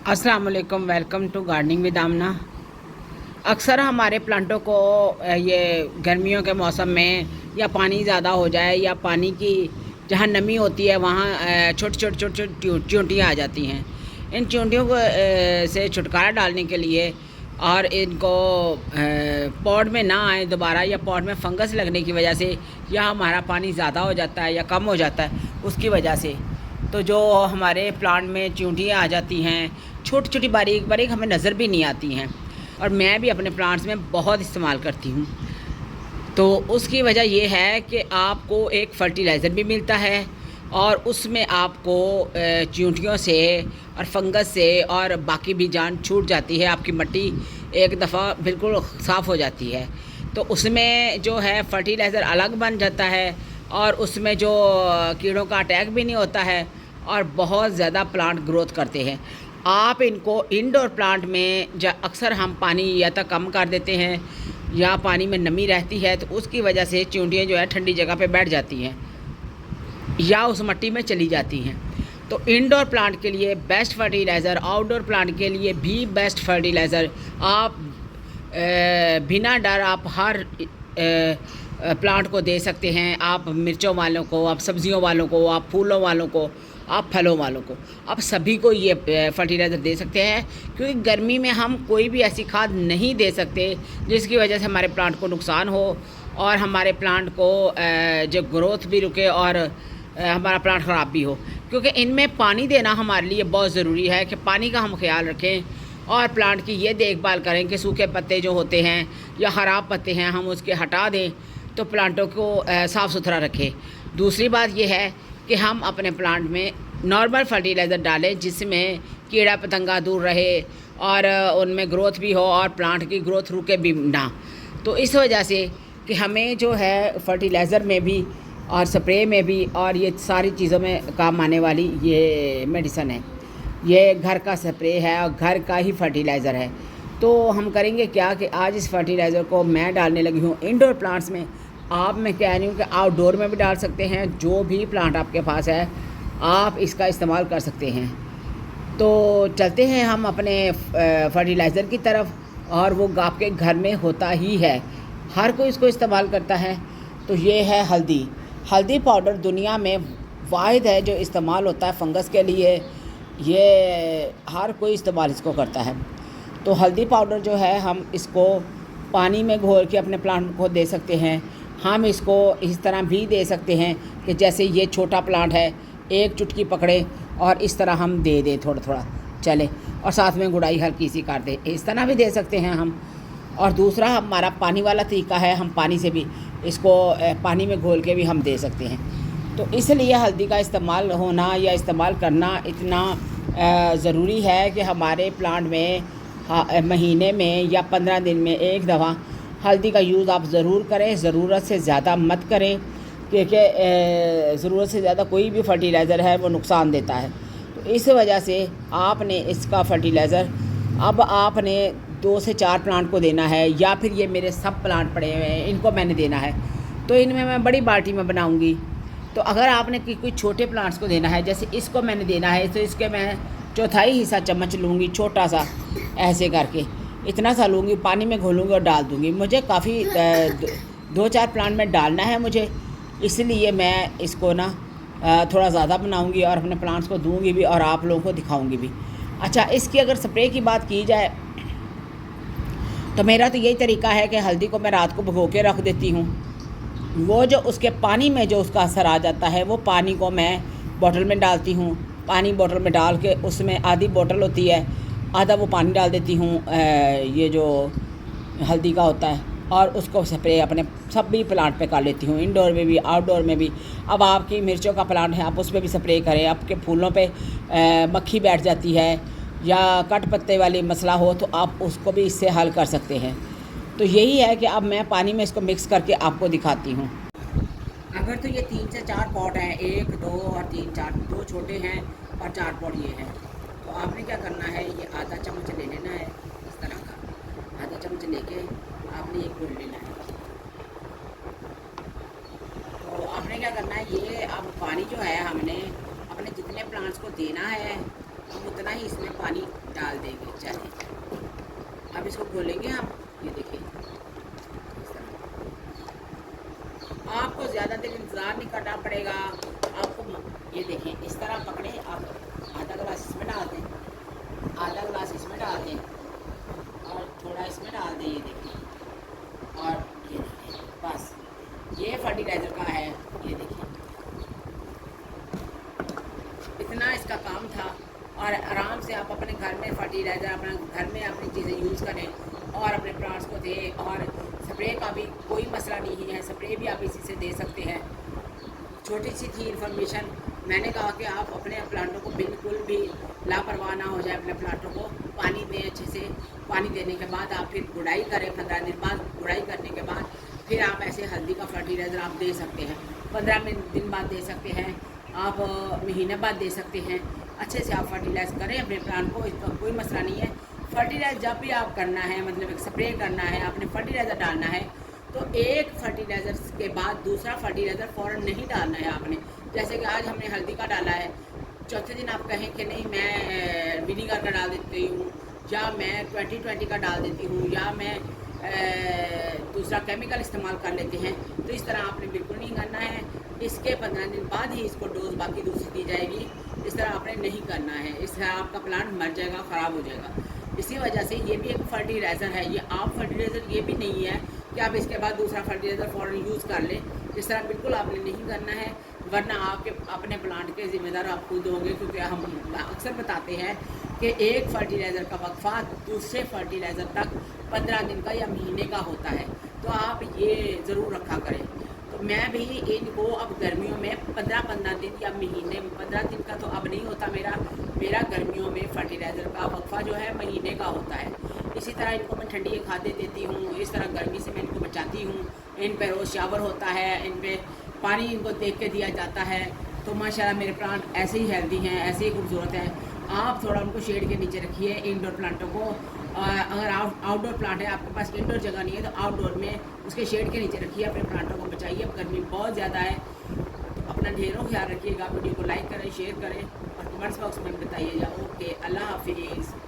अस्सलाम वालेकुम, welcome to gardening with आमना। अक्सर हमारे प्लांटों को ये गर्मियों के मौसम में या पानी ज़्यादा हो जाए या पानी की जहाँ नमी होती है वहाँ छोटी छोटी छोटी छोटी चींटियाँ आ जाती हैं। इन चींटियों को से छुटकारा डालने के लिए और इनको पॉट में ना आए दोबारा, या पॉट में फंगस लगने की वजह से, या हमारा पानी ज़्यादा हो जाता है या कम हो जाता है उसकी वजह से, तो जो हमारे प्लांट में चींटियाँ आ जाती हैं, छोटी छोटी बारीक बारीक, हमें नज़र भी नहीं आती हैं। और मैं भी अपने प्लांट्स में बहुत इस्तेमाल करती हूँ। तो उसकी वजह ये है कि आपको एक फर्टिलाइज़र भी मिलता है और उसमें आपको चींटियों से और फंगस से और बाकी भी जान छूट जाती है। आपकी मिट्टी एक दफ़ा बिल्कुल साफ़ हो जाती है। तो उसमें जो है फर्टिलाइज़र अलग बन जाता है और उसमें जो कीड़ों का अटैक भी नहीं होता है और बहुत ज़्यादा प्लांट ग्रोथ करते हैं। आप इनको इंडोर प्लांट में अक्सर हम पानी या तो कम कर देते हैं या पानी में नमी रहती है, तो उसकी वजह से चींटियाँ जो है ठंडी जगह पे बैठ जाती हैं या उस मिट्टी में चली जाती हैं। तो इंडोर प्लांट के लिए बेस्ट फर्टिलाइज़र, आउटडोर प्लांट के लिए भी बेस्ट फर्टिलाइज़र आप बिना डर आप हर प्लांट को दे सकते हैं। आप मिर्चों वालों को, आप सब्जियों वालों को, आप फूलों वालों को, आप फलों वालों को, आप सभी को ये फर्टिलाइज़र दे सकते हैं। क्योंकि गर्मी में हम कोई भी ऐसी खाद नहीं दे सकते जिसकी वजह से हमारे प्लांट को नुकसान हो और हमारे प्लांट को जो ग्रोथ भी रुके और हमारा प्लांट ख़राब भी हो। क्योंकि इनमें पानी देना हमारे लिए बहुत ज़रूरी है कि पानी का हम ख्याल रखें और प्लांट की ये देखभाल करें कि सूखे पत्ते जो होते हैं या ख़राब पत्ते हैं हम उसके हटा दें, तो प्लांटों को साफ़ सुथरा रखें। दूसरी बात यह है कि हम अपने प्लांट में नॉर्मल फर्टिलाइज़र डालें जिसमें कीड़ा पतंगा दूर रहे और उनमें ग्रोथ भी हो और प्लांट की ग्रोथ रुके भी ना। तो इस वजह से कि हमें जो है फर्टिलाइज़र में भी और स्प्रे में भी और ये सारी चीज़ों में काम आने वाली ये मेडिसन है, ये घर का स्प्रे है और घर का ही फर्टिलाइज़र है। तो हम करेंगे क्या कि आज इस फर्टिलाइज़र को मैं डालने लगी हूँ इंडोर प्लांट्स में। आप मैं कह रही हूँ कि आउटडोर में भी डाल सकते हैं, जो भी प्लांट आपके पास है आप इसका इस्तेमाल कर सकते हैं। तो चलते हैं हम अपने फर्टिलाइज़र की तरफ, और वो आपके घर में होता ही है, हर कोई इसको इस्तेमाल करता है। तो ये है हल्दी। हल्दी पाउडर दुनिया में वाहिद है जो इस्तेमाल होता है फंगस के लिए। ये हर कोई इस्तेमाल इसको करता है। तो हल्दी पाउडर जो है हम इसको पानी में घोल के अपने प्लांट को दे सकते हैं। हम इसको इस तरह भी दे सकते हैं कि जैसे ये छोटा प्लांट है, एक चुटकी पकड़े और इस तरह हम दे दें, थोड़ा थोड़ा चले, और साथ में गुड़ाई हल्की सी कर दें, इस तरह भी दे सकते हैं हम। और दूसरा हमारा पानी वाला तरीका है, हम पानी से भी इसको पानी में घोल के भी हम दे सकते हैं। तो इसलिए हल्दी का इस्तेमाल होना या इस्तेमाल करना इतना ज़रूरी है कि हमारे प्लांट में महीने में या 15 दिन में एक दफ़ा हल्दी का यूज़ आप ज़रूर करें। ज़रूरत से ज़्यादा मत करें, क्योंकि ज़रूरत से ज़्यादा कोई भी फर्टिलाइज़र है वो नुकसान देता है। तो इस वजह से आपने इसका फर्टिलाइज़र अब आपने 2 से 4 प्लांट को देना है, या फिर ये मेरे सब प्लांट पड़े हुए हैं इनको मैंने देना है, तो इनमें मैं बड़ी बाल्टी में बनाऊँगी। तो अगर आपने कोई छोटे प्लांट्स को देना है, जैसे इसको मैंने देना है, तो इसके मैं चौथाई हिस्सा चम्मच लूँगी, छोटा सा ऐसे करके इतना सा लूँगी, पानी में घोलूँगी और डाल दूँगी। मुझे काफ़ी 2-4 प्लांट में डालना है मुझे, इसलिए मैं इसको ना थोड़ा ज़्यादा बनाऊँगी और अपने प्लांट्स को दूँगी भी और आप लोगों को दिखाऊँगी भी। अच्छा, इसकी अगर स्प्रे की बात की जाए तो मेरा तो यही तरीका है कि हल्दी को मैं रात को भिगो के रख देती हूँ। वो जो उसके पानी में जो उसका असर आ जाता है, वो पानी को मैं बॉटल में डालती हूँ। पानी बॉटल में डाल के उसमें आधी बॉटल होती है, आधा वो पानी डाल देती हूँ ये जो हल्दी का होता है, और उसको स्प्रे अपने सभी प्लांट पे कर लेती हूँ, इंडोर में भी आउटडोर में भी। अब आपकी मिर्चों का प्लांट है, आप उस पर भी स्प्रे करें। आपके फूलों पे मक्खी बैठ जाती है या कट पत्ते वाली मसला हो, तो आप उसको भी इससे हल कर सकते हैं। तो यही है कि अब मैं पानी में इसको मिक्स करके आपको दिखाती हूँ। अगर तो ये 3 से 4 पॉट हैं, 1, 2 और 3, 4, 2 छोटे हैं और 4 पॉट ये हैं। तो आपने क्या करना है, ये आधा चम्मच ले लेना है, इस तरह का आधा चम्मच लेके आपने ये घोल लेना है। तो आपने क्या करना है, ये अब पानी जो है हमने अपने जितने प्लांट्स को देना है हम उतना ही इसमें इसमें पानी डाल देंगे। चलिए अब इसको खोलेंगे हम। ये देखिए आपको ज़्यादा देर इंतज़ार नहीं करना पड़ेगा। आपको ये देखें इस तरह पकड़े, आप आधा गिलास इसमें डाल दें, आधा गिलास इसमें डाल दें और थोड़ा इसमें डाल दें। ये देखिए और ये देखिए बस ये फर्टिलाइज़र का है। ये देखिए इतना इसका काम था और आराम से आप अपने घर में फर्टिलाइज़र अपने घर में अपनी चीज़ें यूज़ करें और अपने प्लांट्स को दें। और स्प्रे का भी कोई मसला नहीं है, स्प्रे भी आप इसी से दे सकते हैं। छोटी सी थी इन्फॉर्मेशन। मैंने कहा कि आप अपने प्लांटों को बिल्कुल भी लापरवाह ना हो जाए, अपने प्लांटों को पानी दें अच्छे से। पानी देने के बाद आप फिर गुड़ाई करें, 15 दिन बाद गुड़ाई करने के बाद फिर आप ऐसे हल्दी का फर्टिलाइज़र आप दे सकते हैं। 15 दिन बाद दे सकते हैं, आप महीने बाद दे सकते हैं। अच्छे से आप फर्टिलाइज़ करें अपने प्लांट को, इसका कोई मसला नहीं है। फर्टिलाइज़ जब भी आप करना है, मतलब एक स्प्रे करना है, आपने फर्टिलाइज़र डालना है तो एक फर्टिलाइज़र के बाद दूसरा फर्टिलाइज़र फ़ौरन नहीं डालना है आपने। जैसे कि आज हमने हल्दी का डाला है, चौथे दिन आप कहें कि नहीं मैं विनीगर का डाल देती हूँ या मैं 2020 का डाल देती हूँ या मैं दूसरा केमिकल इस्तेमाल कर लेते हैं, तो इस तरह आपने बिल्कुल नहीं करना है। इसके 15 दिन बाद ही इसको डोज बाकी दूसरी दी जाएगी। इस तरह आपने नहीं करना है, इस तरह आपका प्लांट मर जाएगा, ख़राब हो जाएगा। इसी वजह से ये भी एक फर्टिलाइज़र है। ये आप फर्टिलाइज़र ये भी नहीं है कि आप इसके बाद दूसरा फर्टिलाइज़र फ़ौरन यूज़ कर लें। इस तरह बिल्कुल आपने नहीं करना है, वरना आपके अपने प्लांट के ज़िम्मेदार आप खुद होंगे। क्योंकि हम अक्सर बताते हैं कि एक फर्टिलाइज़र का वक्फा दूसरे फर्टिलाइज़र तक 15 दिन का या महीने का होता है, तो आप ये ज़रूर रखा करें। तो मैं भी इनको अब गर्मियों में 15-15 दिन या महीने में, 15 दिन का तो अब नहीं होता मेरा गर्मियों में फर्टिलाइज़र का वक्फा जो है महीने का होता है। इसी तरह इनको मैं ठंडी खाद्य देती हूँ, इस तरह गर्मी से मैं इनको बचाती हूँ। इन पे रोज़ शावर होता है, इन पे पानी इनको देख के दिया जाता है। तो माशाल्लाह मेरे प्लांट ऐसे ही हेल्दी हैं, ऐसे ही खूबसूरत हैं। आप थोड़ा उनको शेड के नीचे रखिए इंडोर प्लांटों को। अगर आउटडोर प्लांट है, आपके पास इंडोर जगह नहीं है, तो आउटडोर में उसके शेड के नीचे रखिए, अपने प्लांटों को बचाइए। अब गर्मी बहुत ज़्यादा है, तो अपना ढेरों ख्याल रखिएगा। वीडियो को लाइक करें, शेयर करें और कमेंट्स बॉक्स में बताइएगा। ओके, अल्लाह हाफिज़।